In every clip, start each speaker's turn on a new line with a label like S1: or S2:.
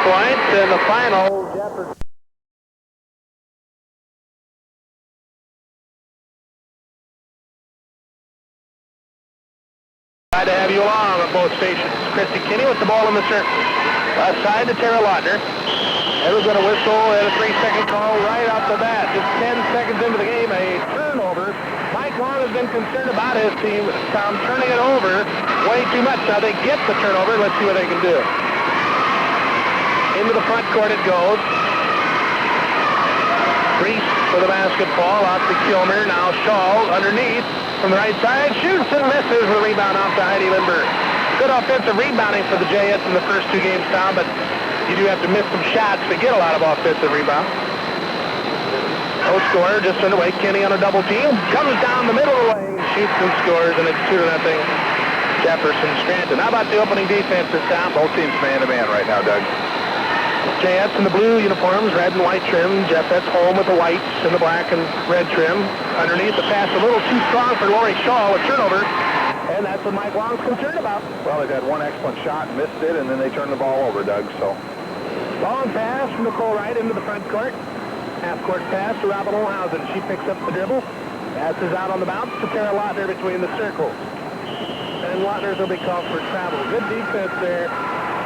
S1: points, and the final, Jefferson. Glad to have you along on both stations. Kristi Kinne with the ball in the circle. Left side to Tara Lautner. Ever going to whistle at a 3-second call right off the bat. Just 10 seconds into the game, a turnover. Mike Long has been concerned about his team, Tom, turning it over way too much. Now they get the turnover. Let's see what they can do. Into the front court it goes. Reese for the basketball, out to Kilmer. Now Shaw underneath from the right side. Shoots and misses with a rebound off to Heidi Lindbergh. Good offensive rebounding for the JS in the first two games, Tom, but you do have to miss some shots to get a lot of offensive rebound. No scorer, just underway. Kinne on a double team. Comes down the middle of the lane, shoots and scores, and it's 2-0. Jefferson Scranton. How about the opening defense this time?
S2: Both teams man-to-man right now, Doug.
S1: JS in the blue uniforms, red and white trim. JFS home with the whites and the black and red trim. Underneath the pass a little too strong for Lori Shaw with turnover. And that's what Mike Long's concerned about.
S2: Well, they've had one excellent shot, missed it, and then they turned the ball over, Doug, so.
S1: Long pass from Nicole Wright into the front court. Half-court pass to Robin Olhausen. She picks up the dribble. Passes out on the bounce to Tara Lautner between the circles. And Lautner's will be called for travel. Good defense there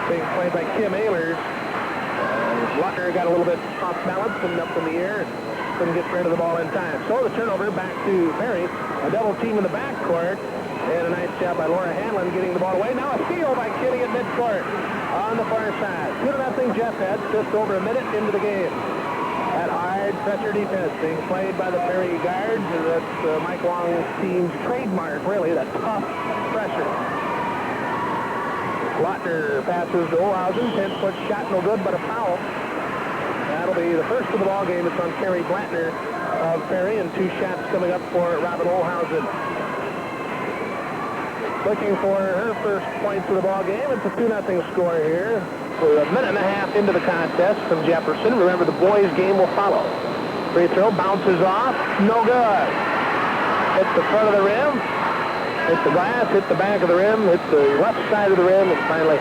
S1: being played by Kim Ehlers. Lautner got a little bit off balance and up in the air and couldn't get rid of the ball in time. So the turnover back to Perry. A double team in the backcourt. And a nice job by Laura Hanlon getting the ball away. Now a steal by Kinne at midcourt on the far side. 2-0 Jeffheads just over a minute into the game. That hard pressure defense being played by the Perry guards. That's Mike Long's team's trademark, really, that tough pressure. Lautner passes to Olhausen. 10-foot shot, no good, but a foul. That'll be the first of the ball game. It's on Carrie Blattner of Perry, and 2 shots coming up for Robin Olhausen. Looking for her first points of the ball game. It's a 2-0 score here. We're a minute and a half into the contest from Jefferson. Remember, the boys' game will follow. Free throw bounces off, no good. Hits the front of the rim, hits the glass, hits the back of the rim, hits the left side of the rim, and finally,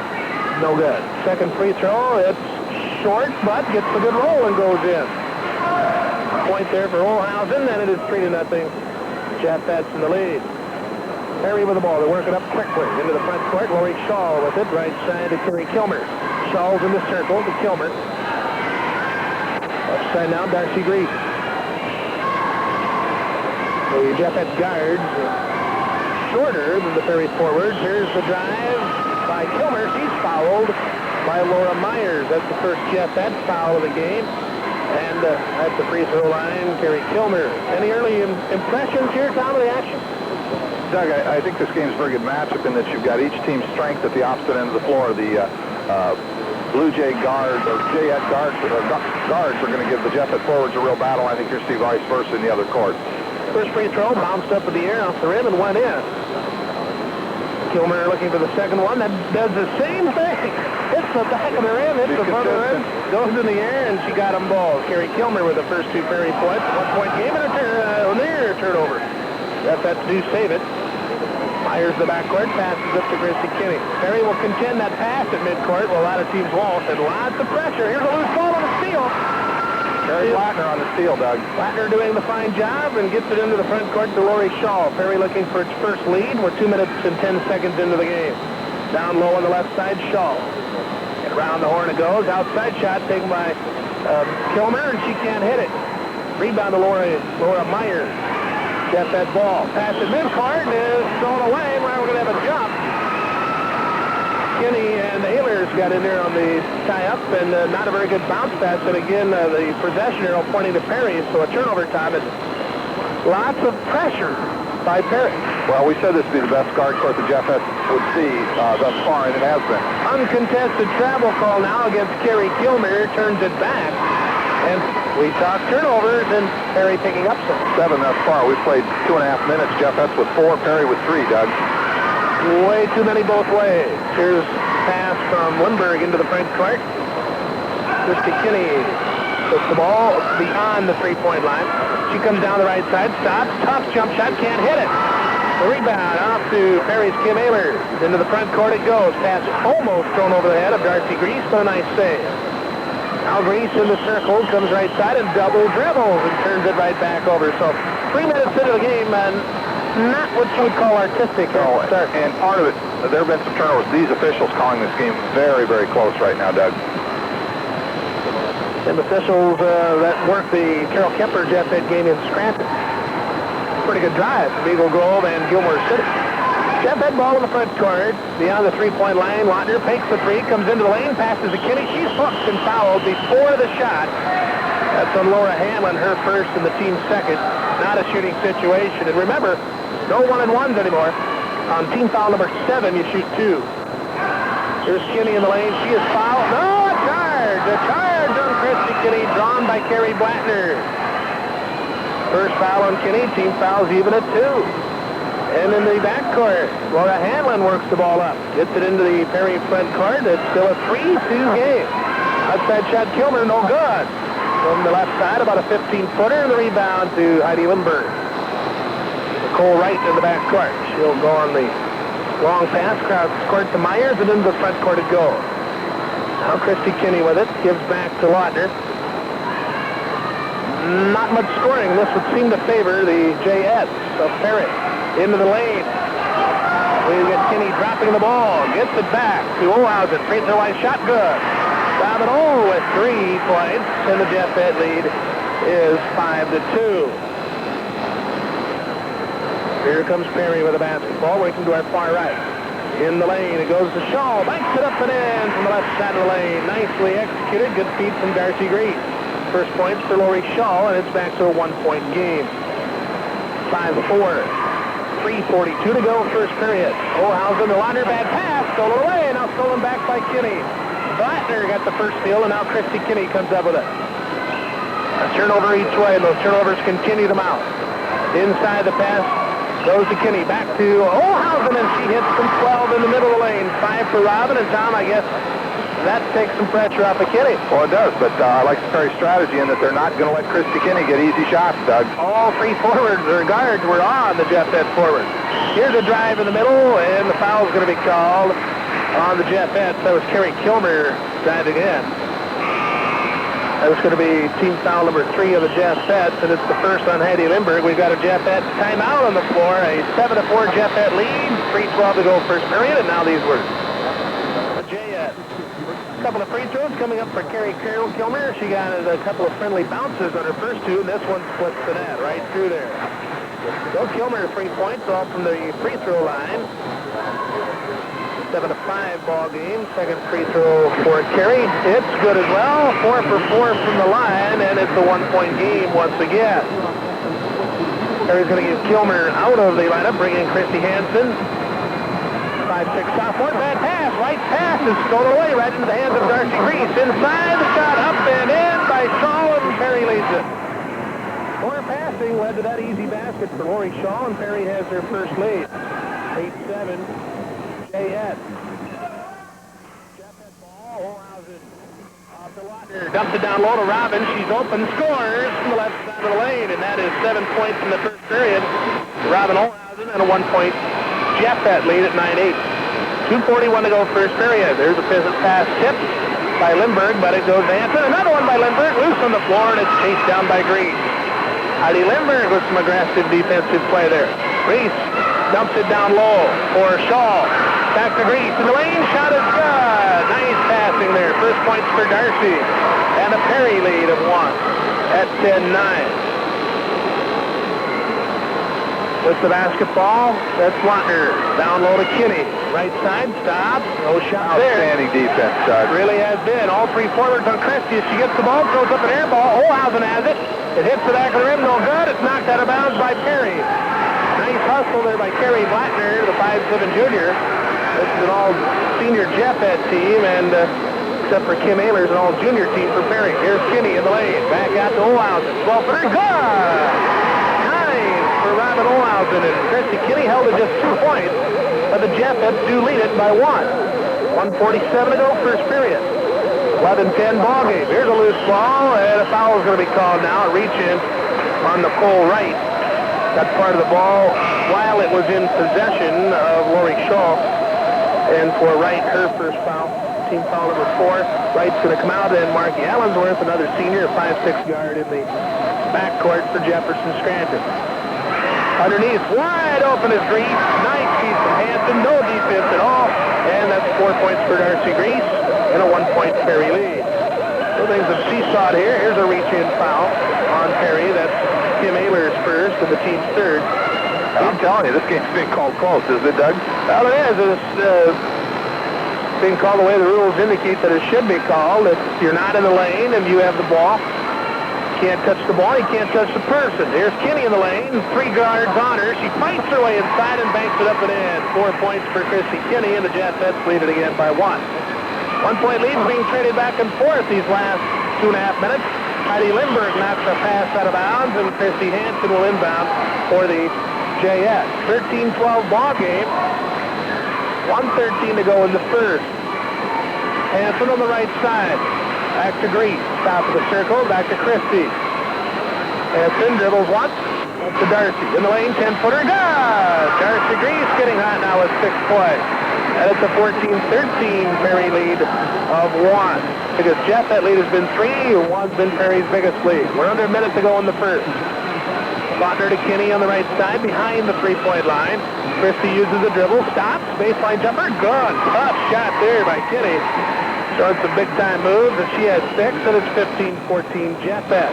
S1: no good. Second free throw, it's short, but gets a good roll and goes in. Point there for Olhausen, and it is 3-0. Jeffheads in the lead. Perry with the ball. They're working up quickly into the front court. Lori Shaw with it. Right side to Carrie Kilmer. Shaw's in the circle to Kilmer. Left side now, Darcy Grease. The Jeffhead guards shorter than the Perry forwards. Here's the drive by Kilmer. She's fouled by Laura Myers. That's the first Jeffhead foul of the game. And at the free throw line, Carrie Kilmer. Any early impressions here, Tom, of the action?
S2: Doug, I think this game's a very good matchup in that you've got each team's strength at the opposite end of the floor. The Blue Jay guards, or JS guards are going to give the Jeffhead forwards a real battle. I think you'll see vice versa in the other court.
S1: First free throw bounced up in the air off the rim and went in. Kilmer looking for the second one. That does the same thing. Hits the back of the rim, hits the front of the rim, goes in the air, and she got them both. Carrie Kilmer with the first 2 Perry points. 1-point game and a near turnover. That's to save it. Myers the backcourt, passes up to Kristi Kinne. Perry will contend that pass at midcourt. Well, a lot of teams won't, and lots of pressure. Here's a loose ball on the steal.
S2: Perry Blattner on the steal, Doug.
S1: Blattner doing the fine job and gets it into the front court to Lori Shaw. Perry looking for its first lead. We're 2 minutes and 10 seconds into the game. Down low on the left side, Shaw. And around the horn it goes. Outside shot taken by Kilmer, and she can't hit it. Rebound to Laura Myers. Gets that ball. Pass at midcourt is thrown away. Now we're going to have a jump. Kinne and Ehlers got in there on the tie-up, and not a very good bounce pass. And again, the possession arrow pointing to Perry, so a turnover time. And lots of pressure by Perry.
S2: Well, we said this would be the best guard court the Jeffhead would see thus far, and it has been.
S1: Uncontested travel call now against Carrie Kilmer. Turns it back. And we talked turnovers, and Perry picking up some.
S2: 7 thus far. We've played 2.5 minutes. Jeffheads with 4, Perry with 3, Doug.
S1: Way too many both ways. Here's pass from Lindbergh into the front court. Kristi Kinne puts the ball beyond the 3-point line. She comes down the right side, stops, tough jump shot, can't hit it. The rebound off to Perry's Kim Ehlers. Into the front court it goes. Pass almost thrown over the head of Darcy Grease, but a nice save. Now Grease in the circle, comes right side and double dribbles and turns it right back over. So 3 minutes into the game, and not what you would call artistic at the start.
S2: And part of it, there have been some turnovers. These officials calling this game very, very close right now, Doug.
S1: Some officials that worked the Carroll Kemper Jeff Ed game in Scranton. Pretty good drive from Eagle Grove and Gilmore City. Jeff Ed ball in the front court, beyond the three-point line. Lautner fakes the three, comes into the lane, passes to Kinne. She's hooked and fouled before the shot. That's on Laura Hanlon, her first and the team's second. Not a shooting situation. And remember, no one-and-ones anymore. On team foul number 7, you shoot 2. Here's Kinne in the lane. She is fouled. No, a charge! A charge on Kristi Kinne, drawn by Carrie Blattner. First foul on Kinne. Team fouls even at 2. And in the backcourt, Laura Hanlon works the ball up. Gets it into the Perry front court. It's still a 3-2 game. Outside shot, Kilmer, no good. From the left side, about a 15-footer, and the rebound to Heidi Lindberg. Nicole Wright in the backcourt. She'll go on the long pass, cross court to Myers, and into the front court it goes. Now Kristi Kinne with it, gives back to Lautner. Not much scoring. This would seem to favor the JS of Perry. Into the lane. We get Kinne dropping the ball. Gets it back to Olhausen. Free throw line shot good. Robin with 3 points. And the Jeff Ed lead is 5-2. Here comes Perry with a basketball. Working to our far right. In the lane. It goes to Shaw. Banks it up and in from the left side of the lane. Nicely executed. Good feed from Darcy Grease. First points for Lori Shaw, and it's back to a 1-point game. 5-4. 3:42 to go, first period. Olhausen, the Lautner, bad pass, stolen away, now stolen back by Kinne. Blattner got the first steal, and now Kristi Kinne comes up with it. A turnover each way, and those turnovers continue to mount. Inside the pass goes to Kinne, back to Olhausen, and she hits from 12 in the middle of the lane. 5 for Robin, and Tom, I guess that takes some pressure off of Kinne.
S2: Well, it does, but I like the Perry strategy in that they're not going to let Kristi Kinne get easy shots, Doug.
S1: All 3 forwards or guards were on the Jeff Ed forward. Here's a drive in the middle, and the foul's going to be called on the Jeff Ed. That was Carrie Kilmer diving in. That was going to be team foul number 3 of the Jeff Ed, and it's the first on Heidi Lindberg. We've got a Jeff Ed timeout on the floor, a 7-4 Jeff Ed lead, 3:12 to go first period, and now these words. A couple of free throws coming up for Carrie Kilmer. She got a couple of friendly bounces on her first 2, and this one splits the net right through there. So Kilmer 3 points off from the free throw line. 7-5 ball game. Second free throw for Carrie. It's good as well. 4 for 4 from the line, and it's a 1-point game once again. Carrie's going to give Kilmer out of the lineup, bring in Christy Hansen. 5'6" sophomore, bad pass, right pass is stolen away right into the hands of Darcy Grease. Inside, the shot up and in by Shaw, and Perry leads it. More passing led to that easy basket for Lori Shaw, and Perry has their first lead. 8-7, JS. Jeff Ed ball, Olhausen off to Lautner, dumps it down low to Robin. She's open, scores from the left side of the lane, and that is 7 points in the first period. Robin Olhausen and a 1-point Jeff Ed lead at 9-8. 2:41 to go first period. There's a pass tipped by Lindberg, but it goes to Hansen. Another one by Lindberg, loose on the floor, and it's chased down by Grease. Heidi Lindberg with some aggressive defensive play there. Grease dumps it down low for Shaw. Back to Grease, and the lane shot is good. Nice passing there. First points for Darcy, and a Perry lead of 1 at 10-9. With the basketball, that's Lautner. Down low to Kinne. Right side, stop. No shot there.
S2: Outstanding defense, Doug.
S1: Really has been. All 3 forwards on Kristi. She gets the ball, throws up an air ball. Olhausen has it. It hits the back of the rim, no good. It's knocked out of bounds by Perry. Nice hustle there by Carrie Blattner, the 5'7" junior. This is an all-senior Jeff Ed team, and except for Kim Ehlers, an all-junior team for Perry. Here's Kinne in the lane. Back out to Olhausen. 12-footer, good! For Robin Olhausen, and Kristi Kinne held it just 2 points, but the Jeff Eds do lead it by 1. 1:47 to go, first period. 11-10 ball game. Here's a loose ball, and a foul is going to be called now. A reach in on Nicole Wright. That part of the ball while it was in possession of Lori Shaw, and for Wright, her first foul. team foul number 4. Right's going to come out, and Marky Allensworth, another senior, a 5'6" guard in the backcourt for Jefferson Scranton. Underneath, wide open is Grease. Nice feed from Hanson, no defense at all. And that's 4 points for Darcy Grease and a 1-point Perry lead. So things have seesawed here. Here's a reach-in foul on Perry. That's Kim Ayler's first and the team's third.
S2: I'm telling you, this game's being called close, isn't it, Doug?
S1: Well, it is. It's being called the way the rules indicate that it should be called. If you're not in the lane and you have the ball, you can't touch the ball, you can't touch the person. Here's Kinne in the lane, 3 guards on her. She fights her way inside and banks it up and in. 4 points for Kristi Kinne, and the Jets lead it again by 1. 1-point lead being traded back and forth these last 2.5 minutes. Heidi Lindbergh knocks a pass out of bounds, and Christy Hansen will inbound for the JS. 13-12 ball game. 1:13 to go in the first. Hansen on the right side. Back to Grease. Top of the circle. Back to Christie. Hansen dribbles once. Up to Darcy. In the lane, 10-footer. Good! Darcy Grease getting hot now with 6 points. And it's a 14-13 Perry lead of 1. Because Jeff, that lead has been 3. 1's been Perry's biggest lead. We're under a minute to go in the first. Lautner to Kinne on the right side, behind the 3-point line. Christie uses the dribble, stops, baseline jumper, good. Tough shot there by Kinne. Showing some big-time moves, and she has 6, and it's 15-14 Jeffet.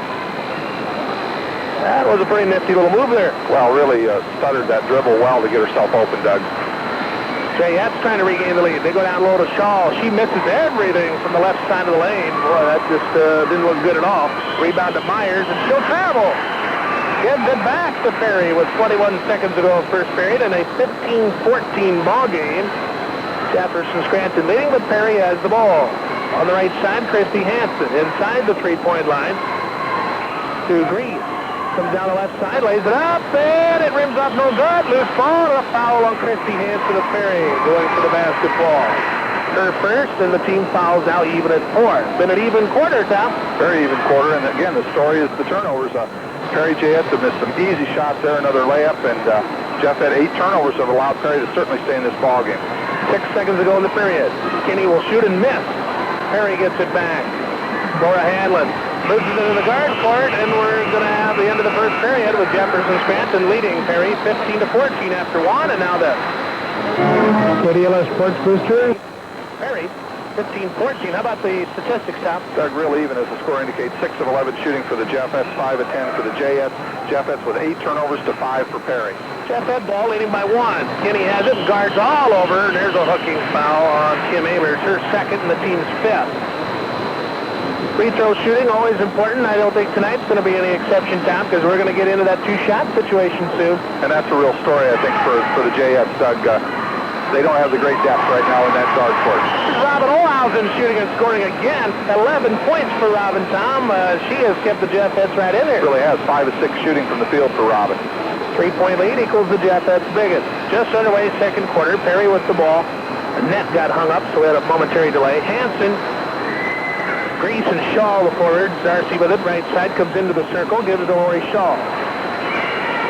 S1: That was a pretty nifty little move there.
S2: Well, really stuttered that dribble well to get herself open, Doug.
S1: Jayette's trying to regain the lead. They go down low to Shaw. She misses everything from the left side of the lane. Boy, that just didn't look good at all. Rebound to Myers, and she'll travel. Gives it back to Perry with 21 seconds to go in first period, and a 15-14 ball game. Jefferson Scranton leading, but Perry has the ball. On the right side, Christy Hansen inside the 3-point line to Grease. Comes down the left side, lays it up, and it rims off no good. Loose ball, and a foul on Christy Hansen of Perry going for the basketball. Her first, and the team fouls now even at 4. Been an even quarter, Tom.
S2: Very even quarter, and again, the story is the turnovers. Perry JS have missed some easy shots there, another layup, and Jeff had 8 turnovers that have allowed Perry to certainly stay in this ball game.
S1: 6 seconds to go in the period. Kinne will shoot and miss. Perry gets it back. Laura Hanlon loses it in the guard court, and we're going to have the end of the first period with Jefferson Scranton leading Perry 15-14 after 1, and now the KDLS Sports Booster. Perry 15-14. How about the statistics, Tom?
S2: Doug, real even as the score indicates. 6 of 11 shooting for the Jeffets, 5 of 10 for the JS. Jeffets with 8 turnovers to 5 for Perry.
S1: Jeffet ball leading by 1. Kinne has it, guards all over. There's a hooking foul on Kim Ayler. It's her second and the team's 5th. Free throw shooting, always important. I don't think tonight's going to be any exception, Tom, because we're going to get into that 2-shot situation soon.
S2: And that's a real story, I think, for the JS, Doug. They don't have the great depth right now in that guard court.
S1: Robin Olhausen shooting and scoring again. 11 points for Robin, Tom. She has kept the Jeffets right in there.
S2: Really has. 5 of 6 shooting from the field for Robin.
S1: 3-point lead equals the Jeffets' biggest. Just underway second quarter. Perry with the ball. The net got hung up, so we had a momentary delay. Hansen, Grease, and Shaw the forwards. Darcy with it. Right side comes into the circle. Gives it to Lori Shaw.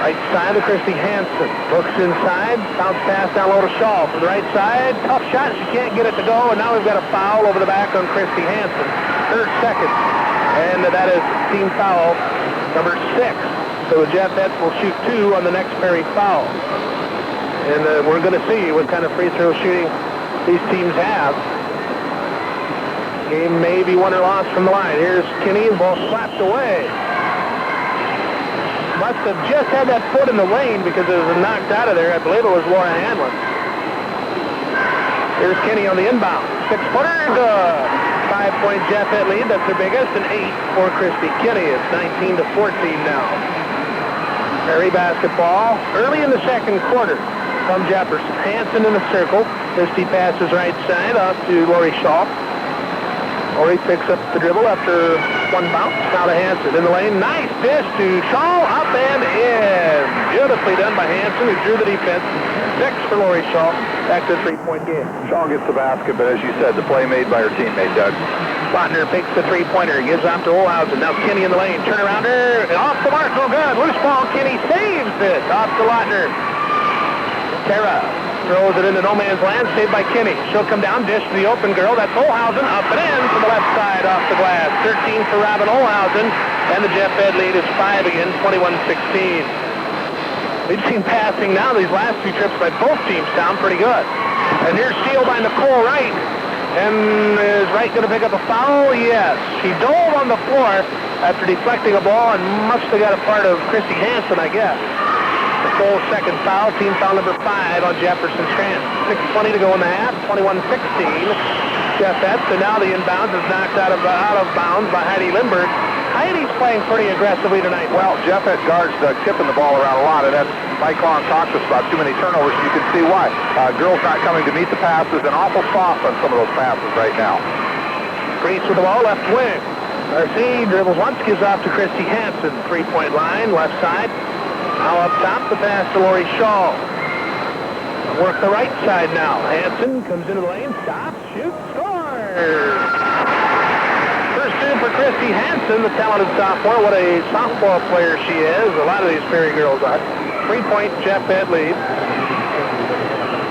S1: Right side to Christy Hansen. Looks inside. Bounce pass down low to Shaw. From the right side. Tough shot. She can't get it to go. And now we've got a foul over the back on Christy Hansen. Her second. And that is team foul number 6. So the Jeffets will shoot 2 on the next Perry foul. And we're going to see what kind of free throw shooting these teams have. Game may be won or lost from the line. Here's Kinne. Ball slapped away. Must have just had that foot in the lane because it was knocked out of there. I believe it was Laura Hanlon. Here's Kinne on the inbound. 6-footer, good. 5-point Jeffet lead. That's their biggest. And 8 for Kristi Kinne. It's 19-14 now. Perry basketball early in the second quarter from Jefferson. Hansen in the circle. Christy passes right side off to Lori Shaw. Lori picks up the dribble after 1 bounce. Now to Hansen in the lane. Nice dish to Shaw. Up and in. Beautifully done by Hansen, who drew the defense. 6 for Lori Shaw. Back to a 3-point game.
S2: Shaw gets the basket, but as you said, the play made by her teammate, Doug.
S1: Lautner picks the 3-pointer. Gives off to Olhausen. Now Kinne in the lane. Turnarounder. Off the mark. No good. Loose ball. Kinne saves it. Off to Lautner. Tara throws it into no man's land, saved by Kinne. She'll come down, dish to the open girl. That's Olhausen, up and in to the left side off the glass. 13 for Robin Olhausen, and the Jeff Ed lead is 5 again, 21-16. We've seen passing now. These last two trips by both teams sound pretty good. And here's steal by Nicole Wright. And is Wright going to pick up a foul? Yes. She dove on the floor after deflecting a ball and must have got a part of Kristi Hansen, I guess. Nicole's second foul, team foul number 5 on Jefferson Strand. 6:20 to go in the half, 21-16. Jeff Epps, and now the inbounds is knocked out of bounds by Heidi Lindberg. Heidi's playing pretty aggressively tonight.
S2: Well, Jeff at guards tipping the ball around a lot, and that's Mike Long talks to us about too many turnovers, and you can see why. Girls not coming to meet the passes and awful soft on some of those passes right now.
S1: Grease with the ball, left wing. RC dribbles once, gives off to Kristi Hansen. 3-point line, left side. Now up top, the pass to Lori Shaw. Work the right side now. Hansen comes into the lane, stops, shoots, scores! First in for Kristi Hansen, the talented sophomore. What a softball player she is. A lot of these Perry girls are. 3-point Jeff Ed lead.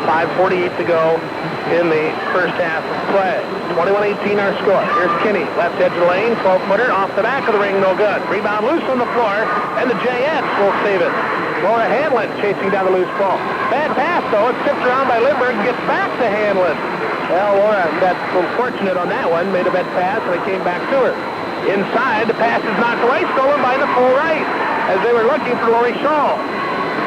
S1: 5:48 to go in the first half of play. 21-18 our score. Here's Kinne, left edge of the lane, 12-footer, off the back of the ring, no good. Rebound loose on the floor, and the JS will save it. Laura Hanlon chasing down the loose ball. Bad pass, though. It's tipped around by Lindberg, gets back to Hanlon. Well, Laura got a little fortunate on that one, made a bad pass, and it came back to her. Inside, the pass is knocked away, stolen by Nicole Wright, as they were looking for Lori Shaw.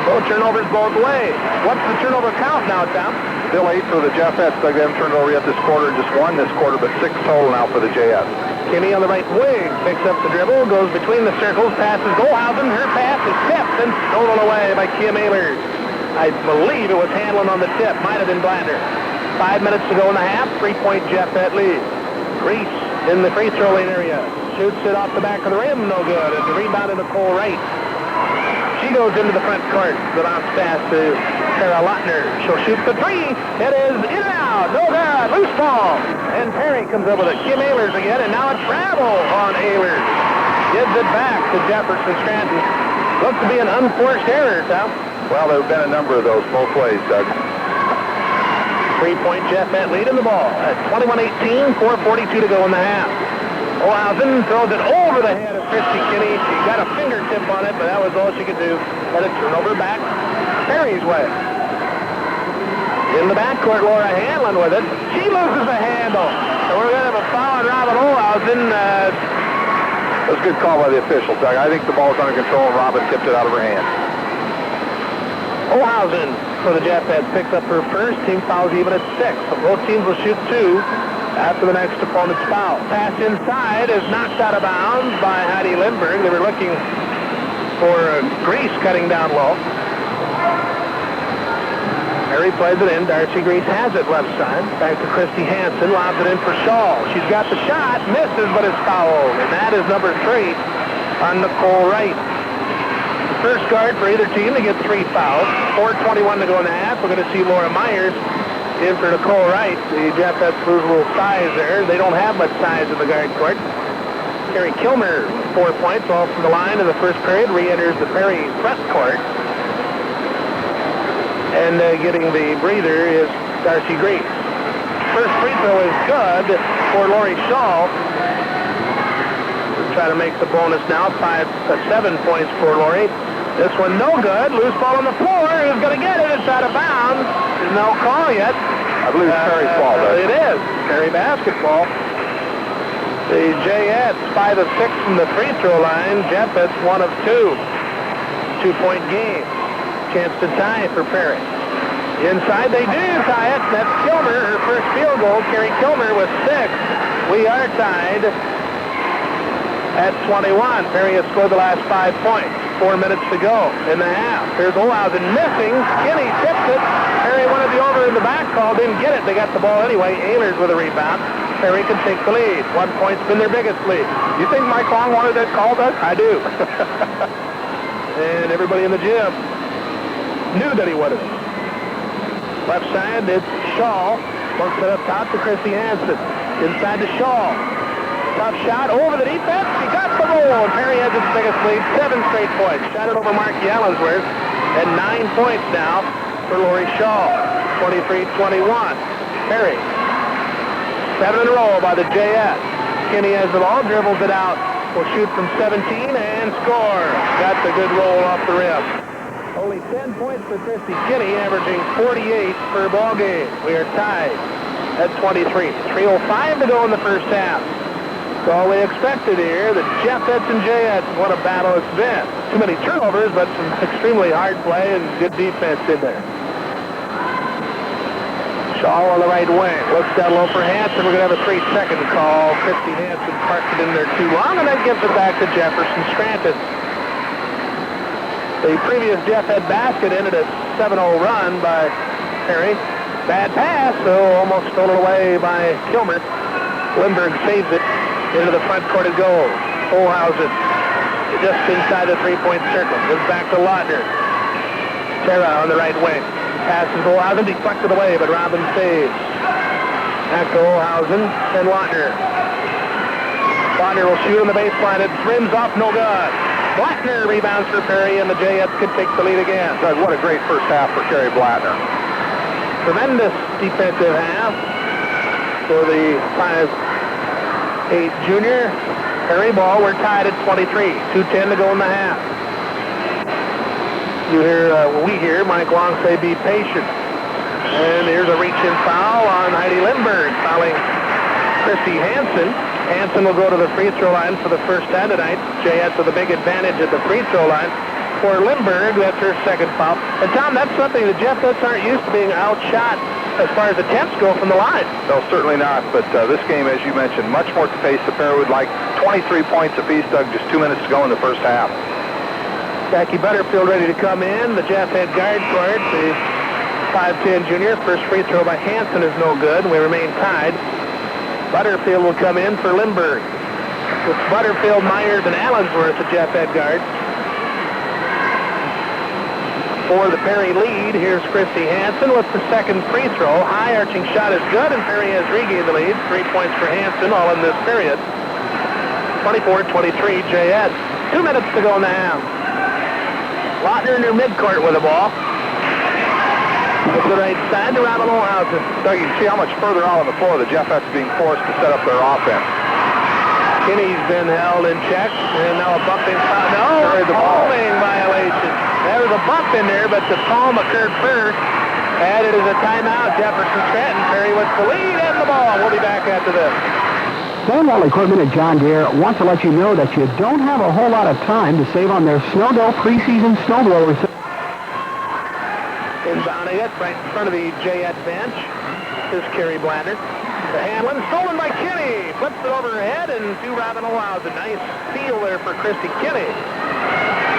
S1: Both turnovers both ways. What's the turnover count now, Tom?
S2: Still 8 for the Jeff Eds. They haven't turned over yet this quarter, just 1 this quarter, but 6 total now for the JS.
S1: Kinne on the right wing, picks up the dribble, goes between the circles, passes Olhausen. Her pass is tipped and stolen away by Kim Ehlers. I believe it was Hanlon on the tip. Might have been Blander. 5 minutes to go in the half. 3-point Jeff Ed lead. Grease in the free throw lane area. Shoots it off the back of the rim, no good. And the rebound to Nicole Wright. She goes into the front court. The bounce pass to Sarah Lottner. She'll shoot the three. It is in and out. No good. Loose ball. And Perry comes up with it. Kim Ehlers again, and now it's travel on Ehlers. Gives it back to Jefferson Scranton. Looks to be an unforced error, Tom.
S2: Well, there have been a number of those both ways, Doug.
S1: 3-point Jeff Ed lead in the ball at 21-18, 4:42 to go in the half. Olhausen throws it over the head of Kristi Kinne. She got a fingertip on it, but that was all she could do. Let it turn over back Perry's way. In the backcourt, Laura Hanlon with it. She loses the handle. So we're going to have a foul on Robin Olhausen.
S2: That was a good call by the official, Doug. I think the ball's under control, and Robin tipped it out of her hand.
S1: Olhausen for the Jeff Eds picks up her first. Team fouls even at 6. So both teams will shoot 2 after the next opponent's foul. Pass inside is knocked out of bounds by Heidi Lindberg. They were looking for Grease cutting down low. Perry plays it in. Darcy Grease has it left side. Back to Kristi Hansen. Lobs it in for Shaw. She's got the shot. Misses, but it's fouled. And that is number 3 on Nicole Wright. The first guard for either team to get 3 fouls. 4:21 to go in the half. We're going to see Laura Myers in for Nicole Wright. The Jeff Eds lose a little size there. They don't have much size in the guard court. Carrie Kilmer, 4 points, all from the line in the first period. Re-enters the Perry front court. And getting the breather is Darcy Grease. First free throw is good for Lori Shaw. We'll try to make the bonus now. 7 points for Lori. This one no good. Loose ball on the floor. Who's going to get it? It's out of bounds. There's no call yet.
S2: I believe it's Perry's ball, though.
S1: It is. Perry basketball. The J.Eds 5 of 6 from the free throw line. Jeff Eds 1 of 2. 2-point game. Chance to tie for Perry. Inside they do tie it. That's Kilmer. Her first field goal. Carrie Kilmer with 6. We are tied at 21. Perry has scored the last 5 points. 4 minutes to go in the half. Here's Olhausen missing. Kinne tipped it. Perry wanted the over in the back call. Didn't get it. They got the ball anyway. Ehlers with a rebound. Perry can take the lead. 1 point's been their biggest lead.
S2: You think Mike Long wanted that call, Doug?
S1: I do. And everybody in the gym knew that he would have. Left side, it's Shaw. Works it up top to Kristi Hansen. Inside to Shaw. Tough shot over the defense. He got the goal. And Perry has its biggest lead. 7 straight points. Shot it over Mark Allensworth. And 9 points now for Lori Shaw. 23-21. Perry. 7 in a row by the JS. Kinne has the ball, dribbles it out. Will shoot from 17 and score. Got the good roll off the rim. Only 10 points for Kristi Kinne, averaging 48 per ball game. We are tied at 23. 3:05 to go in the first half. So all we expected here, the JFETs and JS, what a battle it's been. Too many turnovers, but some extremely hard play and good defense in there. Shaw on the right wing. Looks down low for Hansen. We're going to have a 3-second call. Kristi Hansen parked it in there too long, and then gives it back to Jefferson Scranton. The previous JFET basket ended a 7-0 run by Perry. Bad pass, so almost stolen away by Kilmer. Lindbergh saves it. Into the front court it goes. Olhausen just inside the three-point circle. Goes back to Lautner. Terra on the right wing. Passes Olhausen, deflected away, but Robin saves. Back to Olhausen and Lautner. Lautner will shoot on the baseline. It rims off, no good. Blattner rebounds for Perry, and the JS could take the lead again.
S2: Doug, what a great first half for Kerry Blattner.
S1: Tremendous defensive half for the 5'8" junior. Perry ball, we're tied at 23. 2:10 to go in the half. You hear, we hear Mike Long say, be patient. And here's a reach-in foul on Heidi Lindbergh, fouling Kristi Hansen. Hansen will go to the free throw line for the first time tonight. JS with a big advantage at the free throw line. For Lindbergh, that's her second foul. And Tom, that's something the JFETs aren't used to, being outshot as far as attempts go from the line.
S2: No, certainly not. But this game, as you mentioned, much more to pace. The pair would like 23 points apiece, Doug, just 2 minutes to go in the first half.
S1: Jackie Butterfield ready to come in. The JFET guard for it, the 5'10" junior. First free throw by Hansen is no good. We remain tied. Butterfield will come in for Lindbergh. With Butterfield, Myers, and Allensworth, the JFET guard. For the Perry lead, here's Kristi Hansen with the second free throw. High arching shot is good, and Perry has regained the lead. 3 points for Hansen, all in this period. 24-23 JS. 2 minutes to go in the half. Lautner in her midcourt with the ball. To the right side to Robin Olhausen.
S2: Doug, you can see how much further out on the floor the JFETs being forced to set up their offense.
S1: Kinne's been held in check, and now a bumping foul. No, palming violation. There was a bump in there, but the palm occurred first. Added as a timeout. Jefferson Scranton. Perry with the lead and the ball. We'll be back after this.
S3: Sam Valley Equipment at John Deere wants to let you know that you don't have a whole lot of time to save on their Snowdo preseason snowblowers.
S1: Inbounding it right in front of the JS bench is Kerry Blattner. The Hamlin stolen by Kinne. Flips it over her head and to Robin Olhausen. Nice steal there for Kristi Kinne.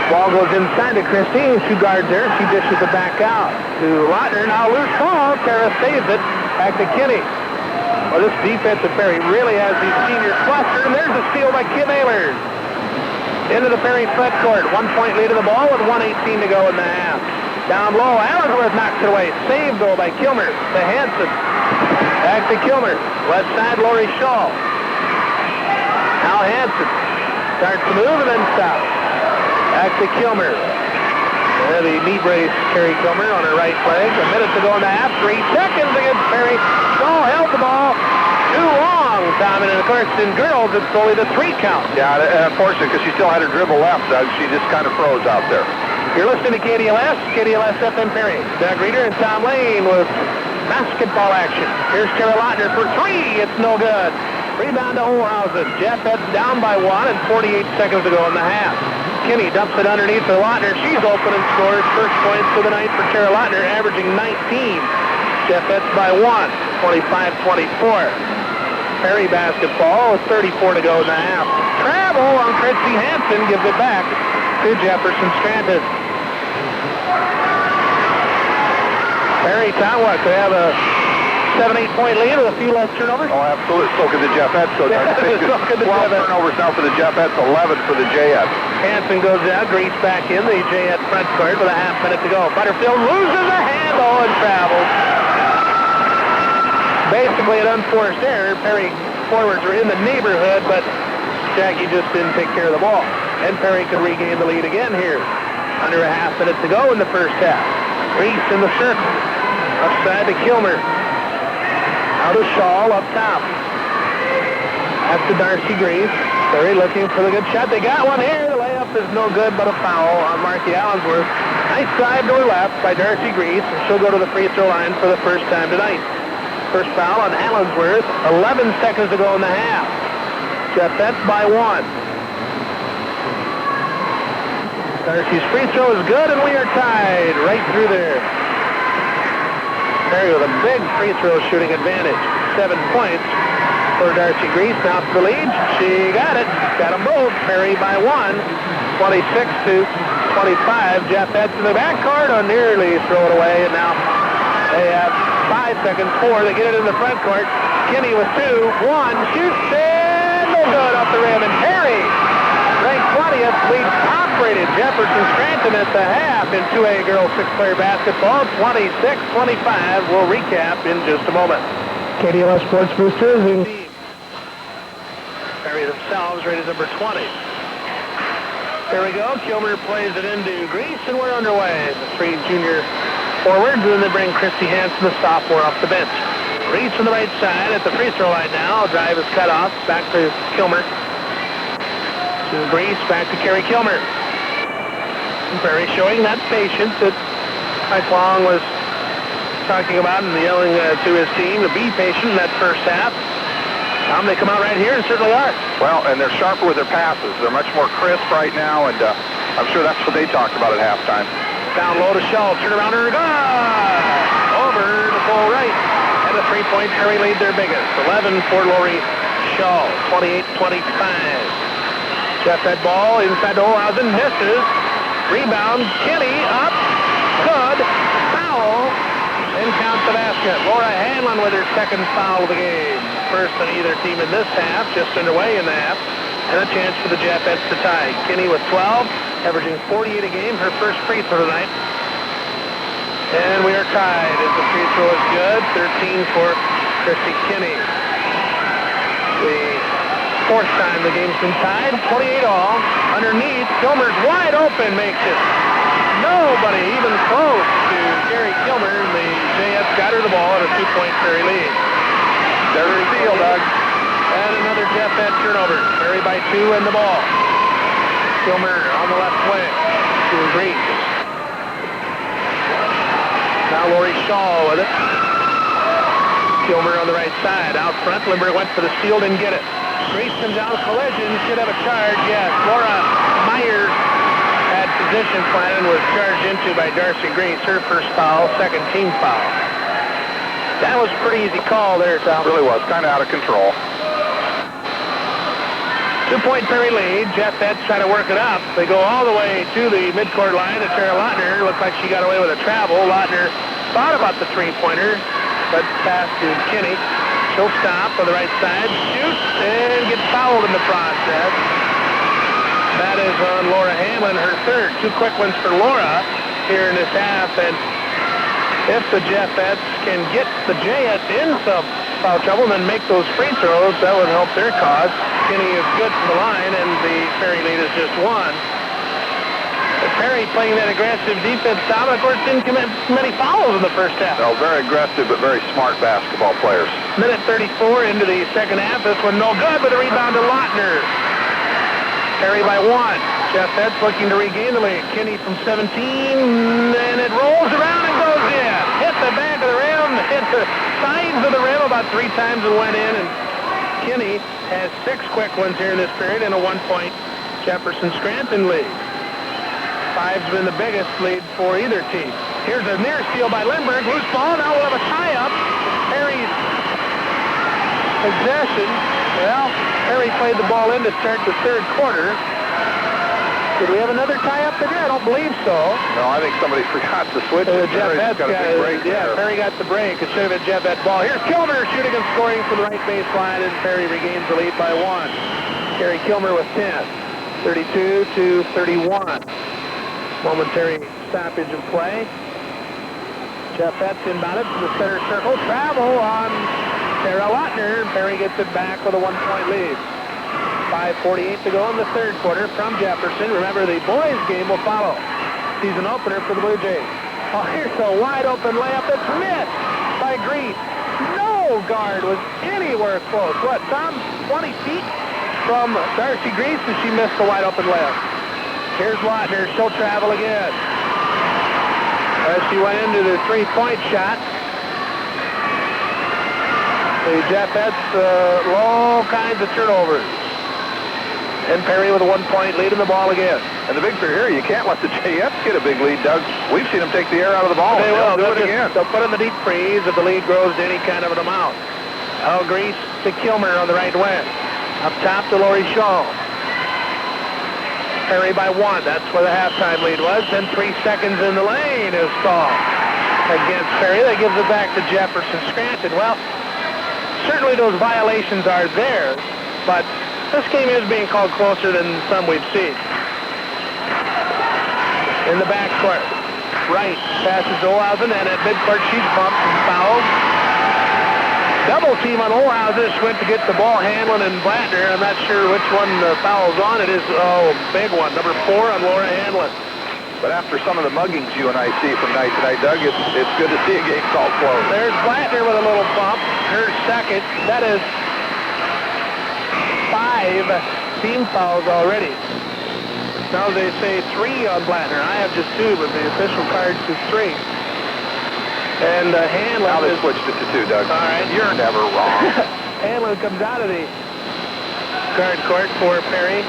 S1: Ball goes inside to Kristi. 2 guards there. She dishes it back out to Lautner. Now loose ball. Tara saves it. Back to Kinne. Well, this defensive Perry really has these seniors clustered. And there's a steal by Kim Ehlers. Into the Perry front court. 1 point lead of the ball with 1:18 to go in the half. Down low, Allensworth knocks it away. Saved, though, by Kilmer to Hansen. Back to Kilmer. Left side, Lori Shaw. Now Hansen starts to move and then stops. Back to Kilmer. The knee brace, Kerry Kilmer on her right leg. A minute to go in the half. 3 seconds against Perry. Shaw held the ball too long, Tom. And of course, in girls, it's only the 3 count.
S2: Yeah, unfortunately, because she still had her dribble left, Doug. She just kind of froze out there.
S1: You're listening to KDLS FM Perry. Doug Rieder and Tom Lane with basketball action. Here's Tara Lautner for 3. It's no good. Rebound to Olhausen. JFETs down by 1 and 48 seconds to go in the half. Kinne dumps it underneath to Lautner. She's open and scores. First points for the night for Tara Lautner, averaging 19. JFETs by 1, 25-24. Perry basketball with 34 to go in the half. Travel on Kristi Hansen gives it back to Jefferson Scranton. Perry, Tom, what, could have a 7-8 point lead with a few less turnovers?
S2: Oh, absolutely. So could the JFETs. So could the 12 turnovers now for the JFETs, 11 for the JS.
S1: Hansen goes down, Grease back in the JS front court with a half minute to go. Butterfield loses a handle and travels. Basically an unforced error. Perry forwards were in the neighborhood, but Jackie just didn't take care of the ball. And Perry could regain the lead again here. Under a half minute to go in the first half. Grease in the circle. Left side to Kilmer. Out of Shaw, up top. That's to Darcy Grease. Perry looking for the good shot. They got one here. The layup is no good, but a foul on Marky Allensworth. Nice drive to her left by Darcy Grease, and she'll go to the free throw line for the first time tonight. First foul on Allensworth. 11 seconds to go in the half. Jeffettes by 1. Darcy's free throw is good, and we are tied right through there. Perry with a big free throw shooting advantage. 7 points for Darcy Grease. Now to the lead. She got it. Got them both. Perry by 1. 26-25. Jeffettes in the backcourt. Nearly throw it away, and now they have 5 seconds. 4. They get it in the front court. Kinne with 2. 1. Shoots and no good off the rim. And Perry, ranked 20th, leads top-rated Jefferson Scranton at the half in 2A girls 6-player basketball. 26-25. We'll recap in just a moment.
S3: KDLS Sports Boosters and
S1: Perry themselves rated number 20. Here we go. Kilmer plays it into Grease, and we're underway. The 3 junior forwards, and then they bring Kristi Hansen, the sophomore, off the bench. Grease on the right side at the free throw line now. Drive is cut off. Back to Kilmer. To Grease, back to Carrie Kilmer. And Perry showing that patience that Mike Long was talking about and yelling to his team to be patient in that first half. They come out right here and certainly are.
S2: Well, and they're sharper with their passes. They're much more crisp right now, and I'm sure that's what they talked about at halftime.
S1: Down low to Shaw. Turn around her. Good! Over the full right. And a 3-point Perry lead, their biggest. 11 for Lori Shaw. 28-25. Jeffett ball inside to Olhausen. Misses. Rebound. Kinne up. Good. Foul. And counts the basket. Laura Hanlon with her second foul of the game. First on either team in this half. Just underway in the half. And a chance for the Jeffettes to tie. Kinne with 12. Averaging 48 a game. Her first free throw tonight. And we are tied as the free throw is good. 13 for Kristi Kinne. The fourth time the game's been tied. 28 all. Underneath, Kilmer's wide open, makes it. Nobody even close to Carrie Kilmer. The JS got her the ball at a 2-point Perry lead.
S2: There's a steal, Doug.
S1: And another Jeffett turnover. Perry by 2 and the ball. Kilmer on the left wing to Grease. Now Lori Shaw with it. Kilmer on the right side. Out front, Limburg went for the steal, didn't get it. Grease comes down, collision, should have a charge, yes. Laura Myers had position plan and was charged into by Darcy Grease. Her first foul, second team foul. That was a pretty easy call there, Tom.
S2: It really was, kind of out of control.
S1: 2-point Perry lead. Jeffettes try to work it up. They go all the way to the midcourt line to Tara Lautner. Looks like she got away with a travel. Lautner thought about the 3-pointer, but pass to Kinne. She'll stop on the right side, shoots, and gets fouled in the process. That is on Laura Hamlin, her third. 2 quick ones for Laura here in this half. And if the Jeffettes can get the Jets in some foul trouble and then make those free throws, that would help their cause. Kinne is good from the line, and the Perry lead is just 1. But Perry playing that aggressive defense, Tom, of course, didn't commit many fouls in the first half.
S2: No, very aggressive, but very smart basketball players.
S1: Minute 34 into the second half. This one no good, but a rebound to Lautner. Perry by 1. Jeffettes looking to regain the lead. Kinne from 17, and it rolls around and goes in. Hit the back of the rim, hit the sides of the rim about 3 times and went in. And Kinne has 6 quick ones here in this period and a 1-point Jefferson Scranton lead. 5's been the biggest lead for either team. Here's a near steal by Lindbergh. Loose ball. Now we'll have a tie-up. Perry's possession. Well, Perry played the ball in to start the third quarter. Did we have another tie-up there? I don't believe so.
S2: No, I think somebody forgot to switch it.
S1: Jeffettes got a big break there. Perry got the break. It should have been Jeffett ball. Here's Kilmer shooting and scoring from the right baseline, and Perry regains the lead by 1. Carrie Kilmer with 10. 32-31. Momentary stoppage of play. Jeffettes inbounded to the center circle. Travel on Tara Lautner. Perry gets it back with a 1-point lead. 5:48 to go in the third quarter from Jefferson. Remember, the boys game will follow. Season opener for the Blue Jays. Oh, here's a wide open layup that's missed by Grease. No guard was anywhere close. What, Tom? 20 feet from Darcy Grease, and she missed the wide open layup. Here's Lautner. She'll travel again. As she went into the three-point shot, the Jeffettes, all kinds of turnovers. And Perry with a 1-point lead in the ball again.
S2: And the big fear here, you can't let the JFs get a big lead, Doug. We've seen them take the air out of the ball.
S1: They will.
S2: They'll do it again.
S1: They'll put in the deep freeze if the lead grows to any kind of an amount. Oh, Grease to Kilmer on the right wing. Up top to Lori Shaw. Perry by 1. That's where the halftime lead was. Then 3 seconds in the lane is called against Perry. That gives it back to Jefferson Scranton. Well, certainly those violations are there, but this game is being called closer than some we've seen. In the backcourt, Wright passes to Olhausen, and at midcourt she's bumped and fouled. Double team on Olhausen. She went to get the ball, Hanlon and Blattner. I'm not sure which one the foul's on. It is, big one, number 4 on Laura Hanlon.
S2: But after some of the muggings you and I see from night to night, Doug, it's good to see a game called close.
S1: There's Blattner with a little bump, her second. That is 5 team fouls already. Now they say 3 on Blattner. I have just 2, but the official card says 3. And Hanlon...
S2: Now they switched it to 2, Doug.
S1: All right.
S2: You're never wrong.
S1: Hanlon comes out of the guard court for Perry.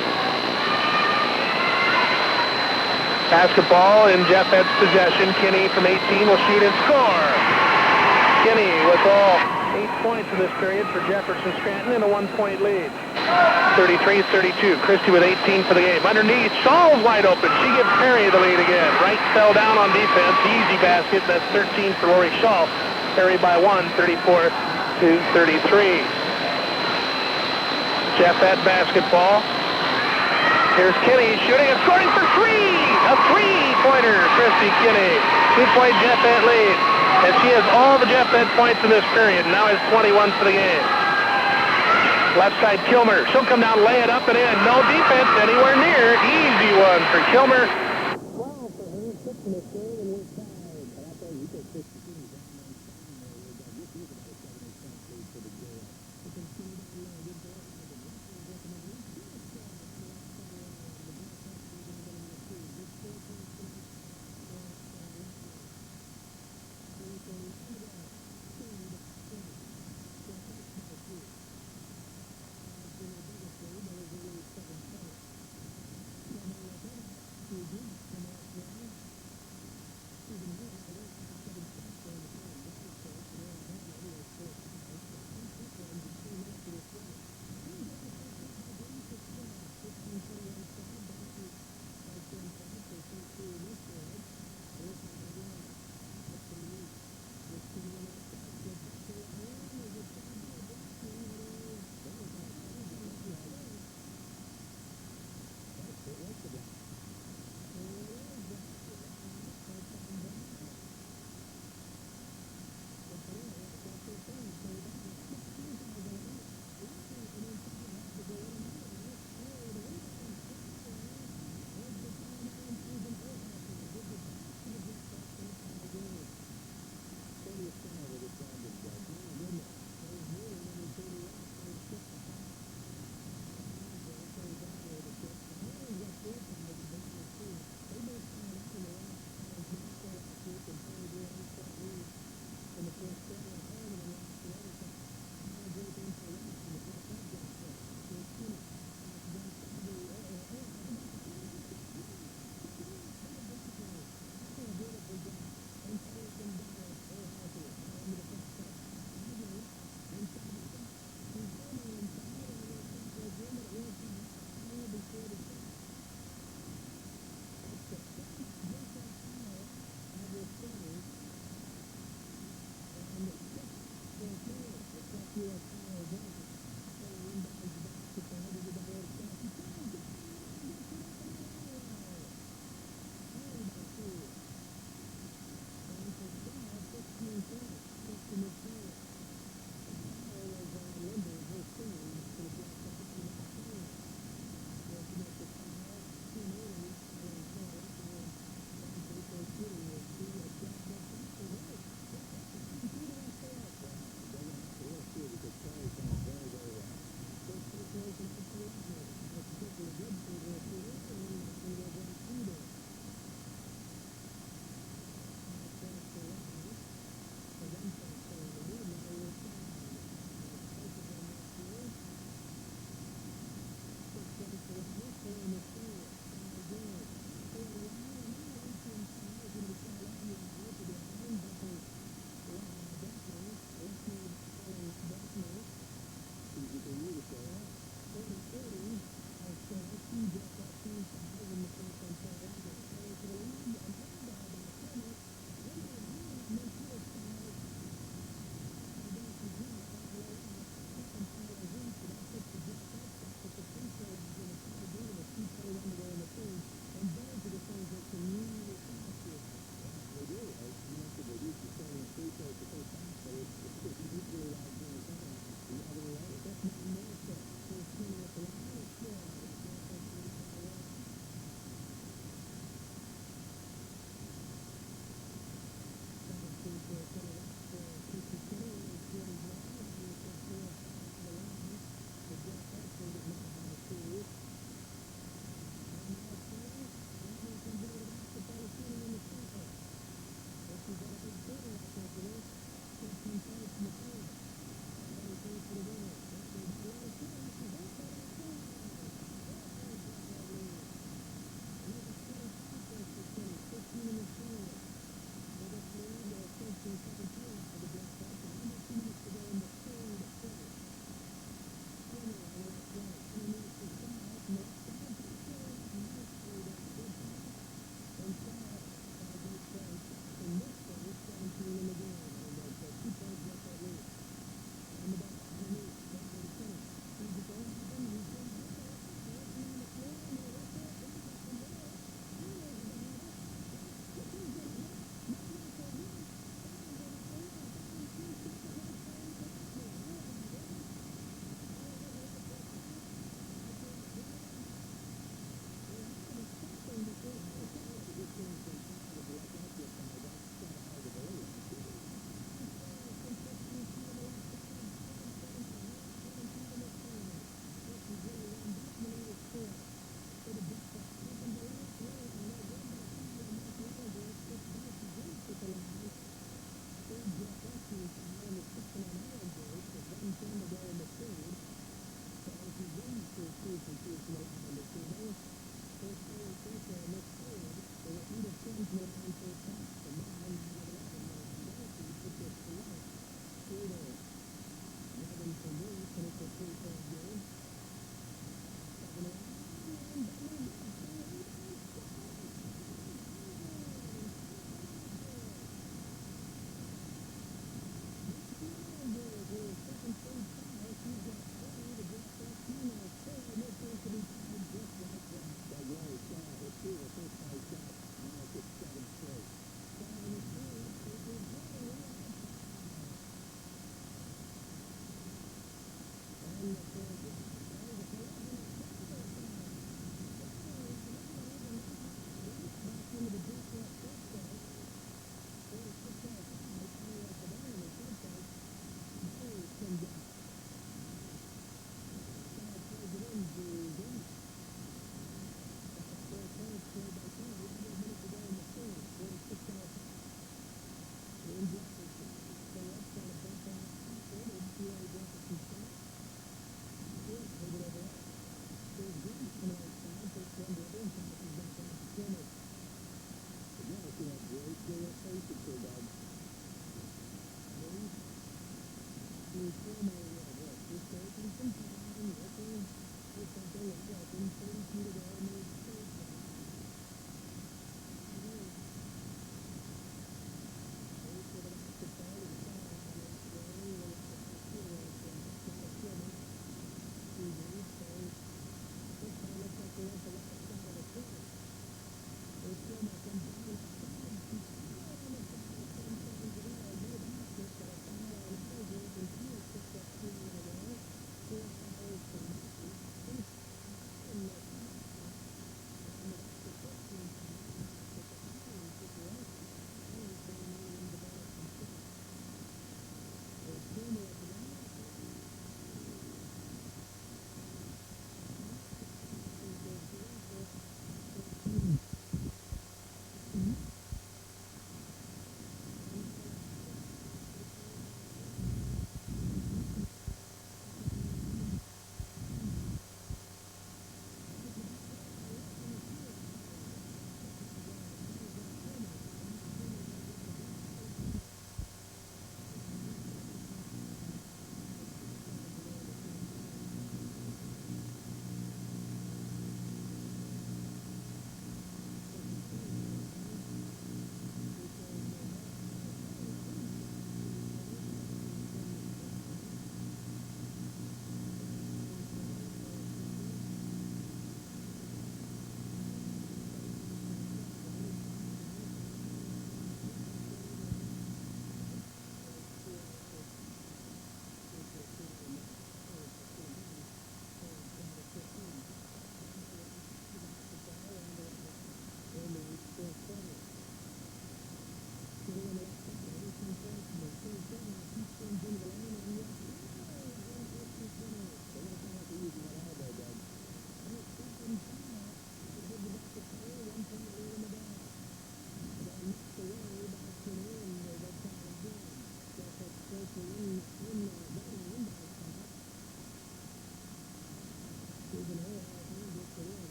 S1: Basketball in Jeffettes' possession. Kinne from 18 will shoot and score. Kinne with all 8 points in this period for Jefferson Scranton and a 1-point lead. 33-32. Kristi with 18 for the game. Underneath, Shaw's wide open. She gives Perry the lead again. Wright fell down on defense. Easy basket. That's 13 for Lori Shaw. Perry by 1, 34-33. Jeffette basketball. Here's Kinne shooting and scoring for 3. A 3-pointer. Kristi Kinne. 2-point Jeffette lead. And she has all the Jeffette points in this period. Now has 21 for the game. Left side, Kilmer. She'll come down, lay it up and in. No defense anywhere near. Easy one for Kilmer. Thank you.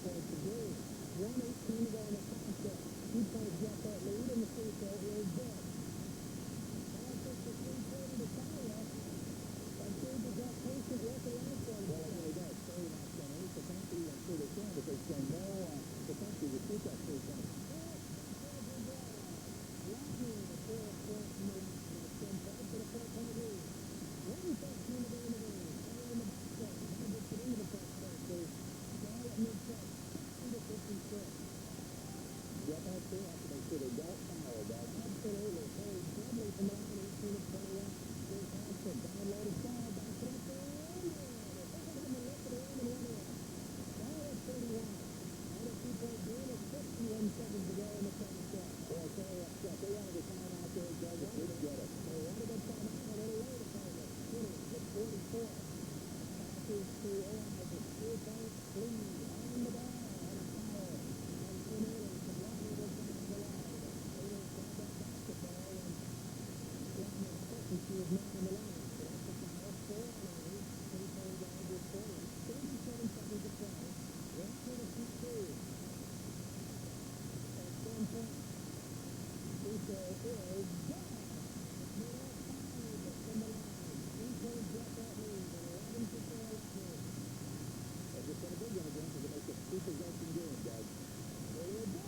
S1: points to game. 1:18 to go in the contest. 2 points got that lead, and the free throw is good. Now it's just a 3:40 to tie up. That James has got patient with the last one. Well, it really does. Very last one. At least the country went through the can, but there's been no the country to shoot that free throw. Rodney, the 4-point lead. That's 10 points for the 4-point lead. 1:15 to go in the game. All in the basket. Now gets it into the first point, too. Charlotte mid-set. 60-56. Jeff has to after they should have got fouled. Absolutely. Very doubly from the line, 18 of 21. Here's Hanson. Downloaded foul. Back it up there. And they're taking him the left of the rim and one in. Charlotte 31. On a 2-point game with 51 seconds to go in the second set. Well, I'll tell you what, Scott, they wanted a timeout there, Doug. They did get it. They wanted a timeout a little later, finally. 6:44. Passes to Owen with a 3-point lead. On the ball. On a foul. And in early. The Rodney was down the line. Taylor grabbed that basketball and Rodney hit, and she was not in the line. So that's a foul. 4 on Amy. 3-point guard with 40. 37 seconds to play. 1 to shoot 2. At 10 points. Free throw is good. Made out 5 from the line. 3 points got that lead. 11 to 4 left here. They just got a big one again because it makes a 2-possession game, Doug. There you go.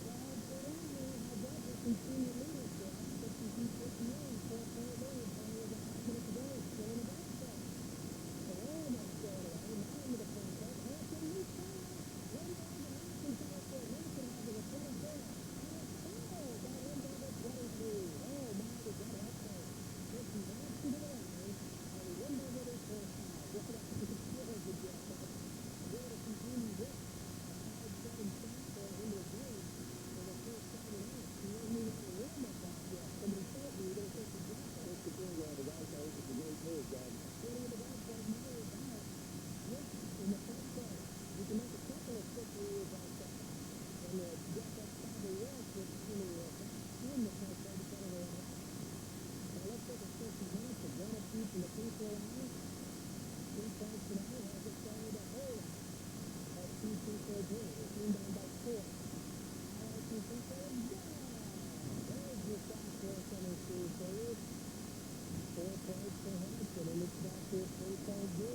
S1: Well, for Rodney, how about the continued leadership? 52-58, 4-point lead. Only with a half minute to go. Still in the basket. So almost going away. Now into the front court. Hanson, he's fouled. Lindbergh and Hanson foul for Hanson having a 24. And a foul by Lindbergh at 23. Oh, my, does that help there? Hanson bounced to the line. And Lindbergh with his first foul. Look at that. You can feel it with Jeff. There to continue this. A 5-7 shot for into the game. For the first time in out. He wasn't even on the rim up that yet. Somebody told me they think the Jeff. It's the thing where the guy knows it's a great move, Doug. Get into the basket. Myers out. Yes, in the front court. You can make a couple of quick moves like that. And Jeff, that's probably worse than really back in the front court depending on it. Now let's take a 60 minutes to run a few from the free throw line. 3 points tonight has it started a whole lot. That's 2 free throw games. We're team down by 4. Highlight 2 free throws. There's your shot for some of these free throws. 4 points for Hanson, and it's back to a 3-point game.